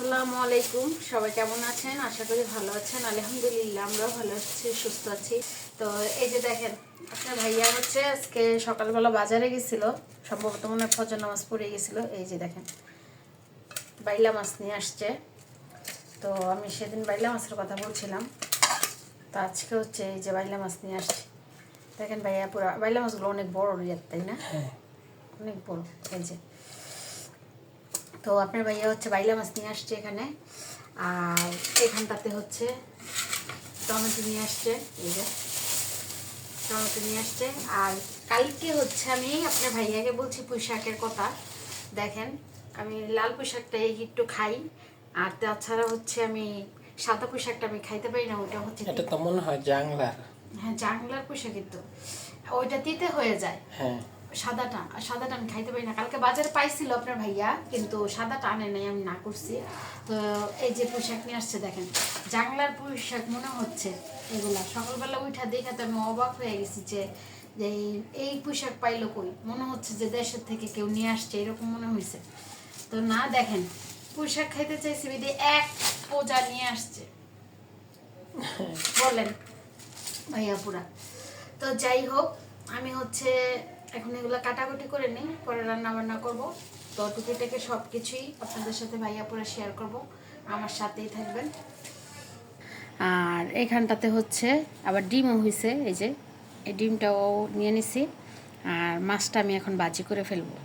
আসসালামু আলাইকুম, সবাই কেমন আছেন? আশা করি ভালো আছেন। আলহামদুলিল্লাহ আমরাও ভালো আছি, সুস্থ আছি। তো এই যে দেখেন, আপনার ভাইয়া হচ্ছে আজকে সকালবেলা বাজারে গেছিল, সম্ভবত মনে হয় ফজর নামাজ পড়ে গেছিল। এই যে দেখেন বাইলা মাছ নিয়ে আসছে। তো আমি সেদিন বাইলা মাছের কথা বলছিলাম, তো আজকে হচ্ছে এই যে বাইলা মাছ নিয়ে আসছে। দেখেন ভাইয়া পুরো বাইলা মাছগুলো অনেক বড় রিয়ার, তাই না? অনেক বড়। এই যে তো আপনার ভাইয়া হচ্ছে বাইলা মাছ নিয়ে আসছে এখানে, আর এখানটাতে হচ্ছে টমেটো নিয়ে আসছে। এই যে টমেটো নিয়ে আসছে। আর কালকে হচ্ছে আমি আপনার ভাইয়াকে বলছি পুঁই শাকের কথা। দেখেন আমি লাল পুঁই শাকটা একটু খাই, আর তাছাড়া হচ্ছে আমি সাদা পুঁই শাকটা আমি খাইতে পারি না। ওইটা হচ্ছে এটা তো মনে হয় জাংলার। হ্যাঁ, জাংলার পুঁই শাক, কিন্তু ওইটা তিতে হয়ে যায়। হ্যাঁ, সাদাটা আমি খাইতে পারি না। কালকে বাজারে পাইছিল আপনার ভাইয়া, কিন্তু সাদাটা আনে নাই, আমি না করছি। তো এই যে পোশাক নিয়ে আসছে, দেখেন জাংলার পোশাক মনে হচ্ছে। এগুলা সকালবেলা উঠা দেখে তো আমি অবাক হয়ে গেছি যে এই পোশাক পাইলো কই। মনে হচ্ছে যে দেশের থেকে কেউ নিয়ে আসছে, এরকম মনে হয়েছে। তো না, দেখেন পোশাক খাইতে চাইছি বিধি এক পোজা নিয়ে আসছে, বলেন ভাইয়া পুরা। তো যাই হোক, আমি হচ্ছে এখন এগুলো কাটাকুটি করে নিই, পরে রান্না বান্না করবো। তো টুকিটাকে সব কিছুই আপনাদের সাথে ভাইয়া পুরো শেয়ার করব, আমার সাথেই থাকবেন। আর এখানটাতে হচ্ছে আবার ডিমও হয়েছে, এই যে এই ডিমটাও নিয়ে নিছি। আর মাছটা আমি এখন ভাজি করে ফেলবো।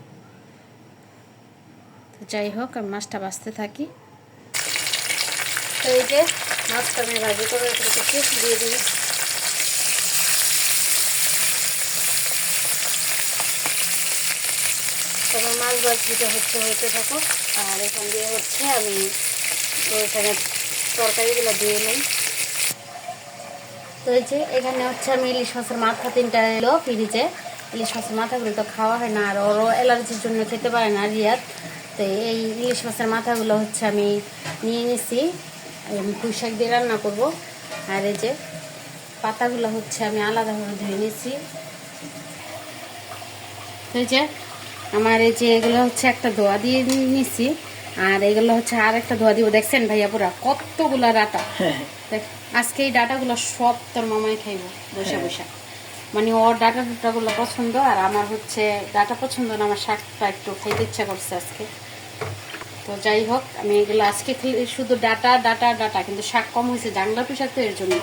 তো যাই হোক, আমি মাছটা ভাজতে থাকি। তো এই যে মাছটা আমি ভাজি করে ফেলতেছি, দিয়ে দিই। তোমার মাছ ভাজিটা হচ্ছে হইতে থাকো, আর এখান দিয়ে হচ্ছে আমি ওইখানে তরকারিগুলো দিয়ে নিই। তো এই যে এখানে হচ্ছে আমি ইলিশ মাছের মাথা 3টা এলো ফ্রিজে। ইলিশ মাছের মাথাগুলো তো খাওয়া হয় না, আর ওরও অ্যালার্জির জন্য খেতে পারে না রিয়াদ। তো এই ইলিশ মাছের মাথাগুলো হচ্ছে আমি নিয়ে নিছি, পুঁই শাক দিয়ে রান্না করবো। আর এই যে পাতাগুলো হচ্ছে আমি আলাদাভাবে ধুয়ে নিছি। তো এই যে আমার এই যে এগুলো হচ্ছে একটা ধোয়া দিয়ে নিছি, আর এগুলো হচ্ছে আর একটা ধোয়া দিব। দেখছেন ভাইয়া পুরা কতগুলা ডাটা। আজকে এই ডাটাগুলো সব তোর মামাই খাইব বৈশা বৈশা। মানে ওর ডাটাগুলো পছন্দ, আর আমার হচ্ছে ডাটা পছন্দ না, আমার শাকটা একটু খাইতে ইচ্ছা করছে আজকে। তো যাই হোক, আমি এগুলো আজকে শুধু ডাটা ডাটা ডাটা, কিন্তু শাক কম হয়েছে, জাংলা পুঁই শাক তো এর জন্য।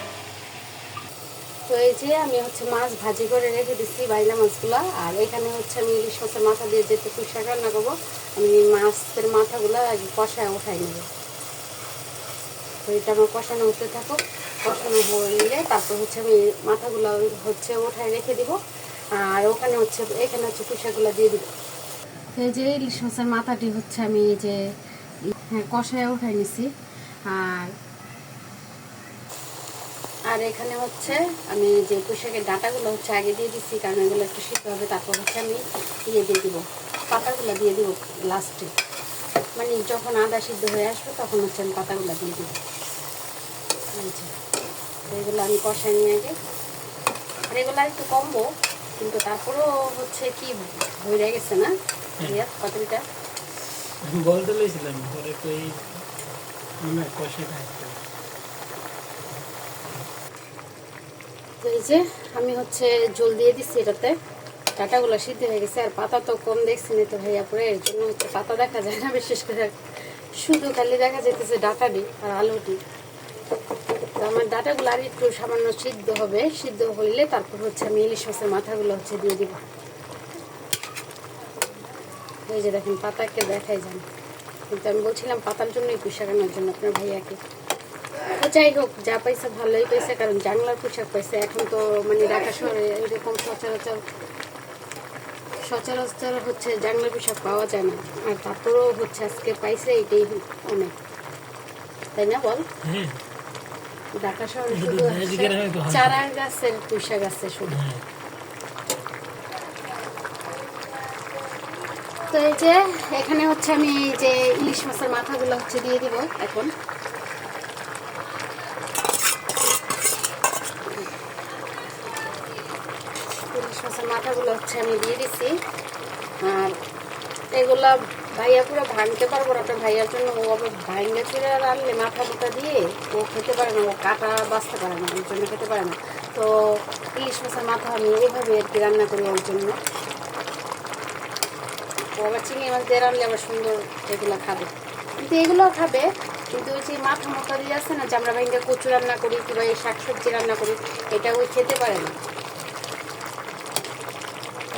তো এই যে আমি হচ্ছে মাছ ভাজি করে রেখে দিচ্ছি, বাইলা মাছগুলো। আর এখানে হচ্ছে আমি ইলিশ মাছের মাথা দিয়ে যেতে পুঁই শাক রান্না করবো। আমি মাছের মাথাগুলো কষায় উঠাই নেব। তো এটা আমার কষানো উঠতে থাকো, কষানো হইলে তারপর হচ্ছে আমি মাথাগুলো হচ্ছে উঠায় রেখে দিব। আর ওখানে হচ্ছে এখানে হচ্ছে পুঁই শাকগুলো দিয়ে দিব। তো এই যে ইলিশ মাছের মাথাটি হচ্ছে আমি এই যে কষায় উঠাই নিছি। আর এখানে হচ্ছে আমি যে পুঁই শাকের ডাঁটাগুলো হচ্ছে আগে দিয়ে দিচ্ছি, কারণ এগুলো একটু সিদ্ধ হবে। তারপর হচ্ছে আমি দিয়ে দিব পাতাগুলো, দিয়ে দিব লাস্টে, মানে যখন আদা সিদ্ধ হয়ে আসবে তখন হচ্ছে আমি পাতাগুলো দিয়ে দিব। এগুলো আমি কষাই নিয়ে আগে, আর এগুলো একটু কমবো, কিন্তু তারপরেও হচ্ছে কি হয়ে গেছে না পাতাটা বলতে লইছিলাম পরে কই মনে কষে খাইতে। তো এই যে আমি হচ্ছে জল দিয়ে দিচ্ছি এটাতে, ডাটাগুলো সিদ্ধ হয়ে গেছে। আর পাতা তো কম দেখছি না তো ভাইয়া পরে, এর জন্য হচ্ছে পাতা দেখা যায় না বিশেষ করে, শুধু খালি দেখা যেতেছে ডাটাটি আর আলুটি। তো আমার ডাটাগুলো আর একটু সামান্য সিদ্ধ হবে, সিদ্ধ হইলে তারপর হচ্ছে আমি ইলিশ মাছের মাথাগুলো হচ্ছে দিয়ে দিব। এই যে দেখেন পাতাকে দেখাই যান, কিন্তু আমি বলছিলাম পাতার জন্যই পুঁই শাক আনার জন্য আপনার ভাইয়াকে। তো যাই হোক, যা পাইছে ভালোই পাইছে, কারণ জাংলার পুঁই শাক পাইছে। এখন তো মানে ঢাকা শহরে এরকম সচরাচর হচ্ছে জাংলার পুঁই শাক পাওয়া যায় না। আর তারপরেও হচ্ছে আজকে পাইছে, এটাই অনেক, তাই না বল? ঢাকা শহরে শুধু চারা গাছের পুঁই শাক আছে শুধু। তো এই যে এখানে হচ্ছে আমি এই যে ইলিশ মাছের মাথাগুলো হচ্ছে দিয়ে দিব এখন। ইলিশ মাছের মাথাগুলো হচ্ছে আমি দিয়ে দিচ্ছি। আর এগুলা ভাইয়া পুরো ভাঙতে পারবো না, আপনার ভাইয়ার জন্য ও আবার ভাঙলে চুড়ে রাখলে মাথা মুথা দিয়ে ও খেতে পারে না, ও কাটা বাঁচতে পারে না, ওর জন্য খেতে পারে না। তো ইলিশ মাছের মাথা আমি এইভাবে আর কি রান্না করি ওর জন্য। ও আবার চিংড়ি মাছ দিয়ে রান্নালে আবার সুন্দর এগুলো খাবে, কিন্তু এগুলোও খাবে, কিন্তু ওই যে মাথা মাথা দিয়ে আছে না, যে আমরা ভাইঙ্গা কচু রান্না করি কিংবা এই শাকসবজি রান্না করি, এটা ওই খেতে পারে না।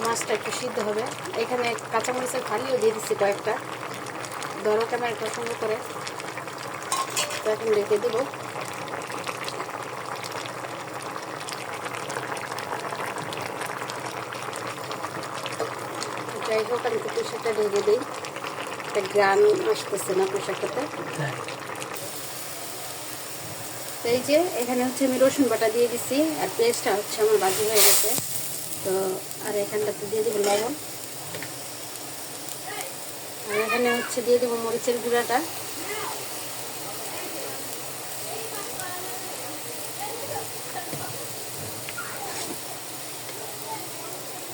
মাছটা একটু সিদ্ধ হবে। এখানে কাঁচামরিচের ফালিও দিয়ে দিচ্ছি কয়েকটা, ধরো ক্যামেরা পছন্দ করে। তো এখন রেখে দেবো। যাই হোক আমি পোশাকটা ঢেকে দিই, একটা গ্রান আসতেছে না পোশাকটাতে। তো এই যে এখানে হচ্ছে আমি রসুন বাটা দিয়ে দিচ্ছি, আর পেঁয়াজটা হচ্ছে আমার বাজি হয়ে গেছে। তো আর এখানটাতে দিয়ে দেবো লবণ, আর এখানে হচ্ছে দিয়ে দেবো মরিচের গুঁড়াটা,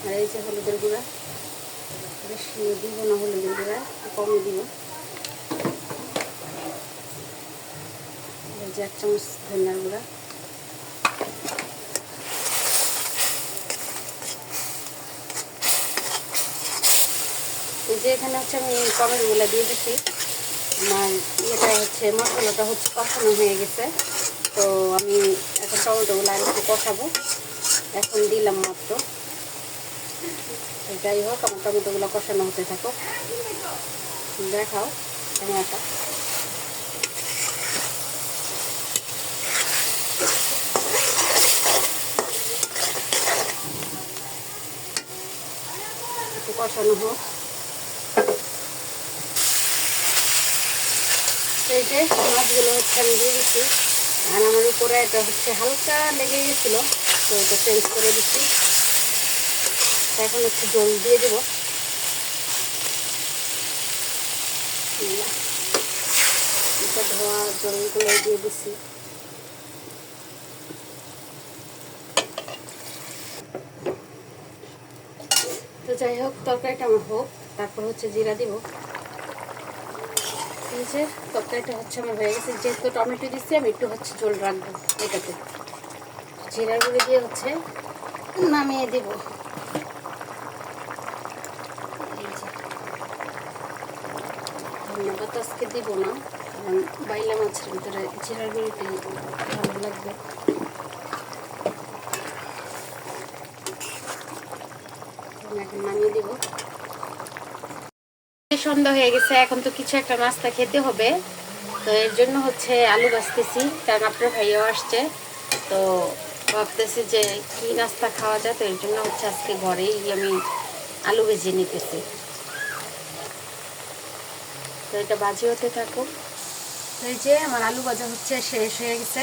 আর এই যে হলুদের গুঁড়া, বেশি দিব না হলুদের গুঁড়া, কমই দিব। এই যে 1 চামচ ধনিয়ার গুঁড়া, এই যে এখানে হচ্ছে আমি টমেটোগুলো দিয়ে দিচ্ছি। আমার ইয়েটা হচ্ছে মশলাটা হচ্ছে কষানো হয়ে গেছে, তো আমি এখন টমেটোগুলো আর একটু কষাবো। এখন দিলাম মাত্র। যাই হোক আমার টমেটোগুলো কষানো হতে থাকো, দেখাও টমেটোটা। একটু কষানো হোক। এই যে মাছগুলো হচ্ছে আমি দিয়ে দিচ্ছি, আর আমার উপরে এটা হচ্ছে হালকা লেগে গেছিলো, তো এটা চেঞ্জ করে দিচ্ছি। এখন একটু জল দিয়ে দেবো। এটা ধোয়া জলগুলো দিয়ে দিচ্ছি। তো যাই হোক তরকারিটা আমার হোক, তারপর হচ্ছে জিরা দিব। এই যে তরকারিটা হচ্ছে আমার হয়ে গেছে, যেহেতু টমেটো দিচ্ছি আমি একটু হচ্ছে ঝোল রাখবো এটাতে। জিরা গুঁড়ো দিয়ে হচ্ছে নামিয়ে দেব। ধন্যবাদ আজকে দিব না, কারণ বাইলা মাছের ভিতরে জিরার গুঁড়িতে ভালো লাগবে। এখন নামিয়ে দিব। সন্ধ্যা হয়ে গেছে, এখন তো কিছু একটা নাস্তা খেতে হবে, তো এর জন্য হচ্ছে আলু ভাজতেছি, কারণ আপনার ভাইও আসছে। তো ভাবতেছি যে কি নাস্তা খাওয়া যায়, তো এর জন্য হচ্ছে আজকে ঘরেই আমি আলু ভেজে নিতেছি। তো এটা ভাজি হতে থাকুক। তো এই যে আমার আলু ভাজা হচ্ছে শেষ হয়ে গেছে,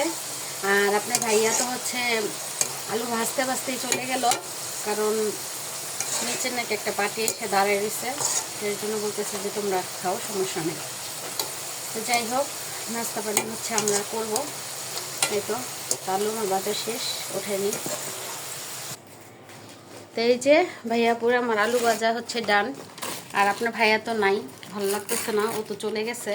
আর আপনার ভাইয়া তো হচ্ছে আলু ভাজতে ভাজতেই চলে গেল, কারণ নিচে নাকি একটা পার্টি এসে দাঁড়িয়ে দিচ্ছে, এর জন্য বলতেছে যে তোমরা খাও, সমস্যা নেই। তো যাই হোক নাস্তা পানি হচ্ছে আমরা করবো। এই তো আলু আমার ভাজা শেষ, ওঠেনি। তো এই যে ভাইয়া পুরো আমার আলু ভাজা হচ্ছে ডান, আর আপনার ভাইয়া তো নাই, ভালো লাগতেছে না, ও তো চলে গেছে।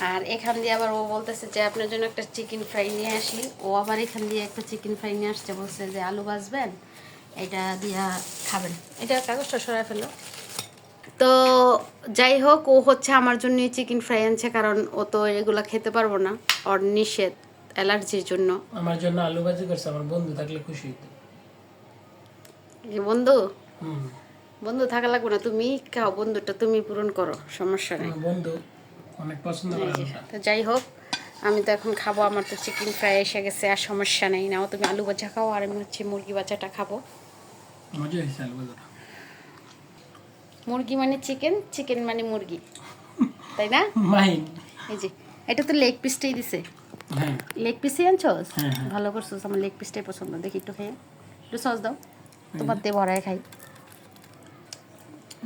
আর এখান দিয়ে আবার ও বলতেছে যে আপনার জন্য একটা চিকেন ফ্রাই নিয়ে আসি, ও আবার এখান দিয়ে একটা চিকেন ফ্রাই নিয়ে আসছে, বলছে যে আলু ভাজবেন, এটা দিয়া খাবেন। এটা কাগজটা সরাই ফেলো। তো যাই হোক ও হচ্ছে আমার জন্যই চিকেন ফ্রাই আনছে, কারণ ও তো এগুলা খেতে পারবো না, ওর নিষেধ অ্যালার্জির জন্য। আমার জন্য আলু ভাজি করছে, আমার বন্ধু থাকলে খুশি হইতো। বন্ধু বন্ধু থাকা লাগবে না, তুমি খাও, বন্ধুটা তুমি পূরণ করো, সমস্যা নেই। বন্ধু অনেক পছন্দ করে আলুটা। তো যাই হোক আমি তো এখন খাবো, আমার তো চিকেন ফ্রাই এসে গেছে, আর সমস্যা নেই। নাও তুমি আলু ভাজা খাও, আর আমি হচ্ছে মুরগি ভাজাটা খাবো। মজা হয়েছে আলু ভাজাটা। মুরগি মানে চিকেন, চিকেন মানে মুরগি, তাই না? মাহিন এই যে এটা তো লেগ পিসটাই দিছে। হ্যাঁ লেগ পিসই আনছোস? হ্যাঁ, হ্যাঁ। ভালো করছোস, আমার লেগ পিসটাই পছন্দ। দেখি একটু খেয়ে, একটু সস দাও, তোমার দিয়ে ভরায় খাই।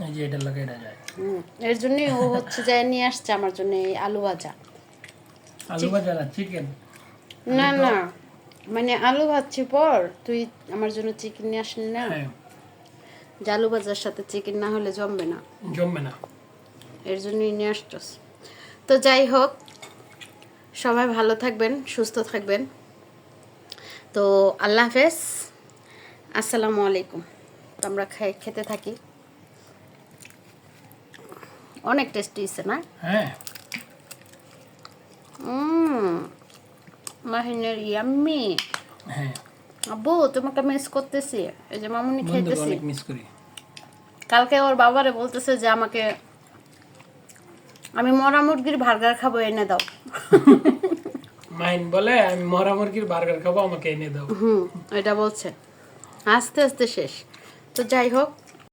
এই যে এটা লাগে এটা যায়। এর জন্যই ও হচ্ছে যে নিয়ে আসছে আমার জন্য এই আলু ভাজা। আলু ভাজা না চিকেন। না না, মানে আলু ভাজছি পর তুই আমার জন্য চিকেন নিয়ে আসলি না, হ্যাঁ যে আলু ভাজার সাথে চিকেন না হলে জমবে না। জমবে না। এর জন্যই নিয়ে আসছস। তো যাই হোক, সবাই ভালো থাকবেন, সুস্থ থাকবেন। তো আল্লাহ হাফেজ, আসসালামু আলাইকুম। তো আমরা খেতে থাকি। অনেক টেস্টি হয়েছে না? হ্যাঁ মাহিনের ইয়াম্মি। হ্যাঁ, আব্বু তোমাকে মিস করতেছি, এই যে মামুনি বন্ধুকে খাইতেছি। অনেক মিস করি। কালকে ওর বাবারে বলতেছে যে আমাকে, আমি মরা মুরগির বার্গার খাবো, এনে দাও। মাইন বলে আমি মরা মুরগির বার্গার খাবো, আমাকে এনে দাও। এটা বলছে। আস্তে আস্তে শেষ। তো যাই হোক,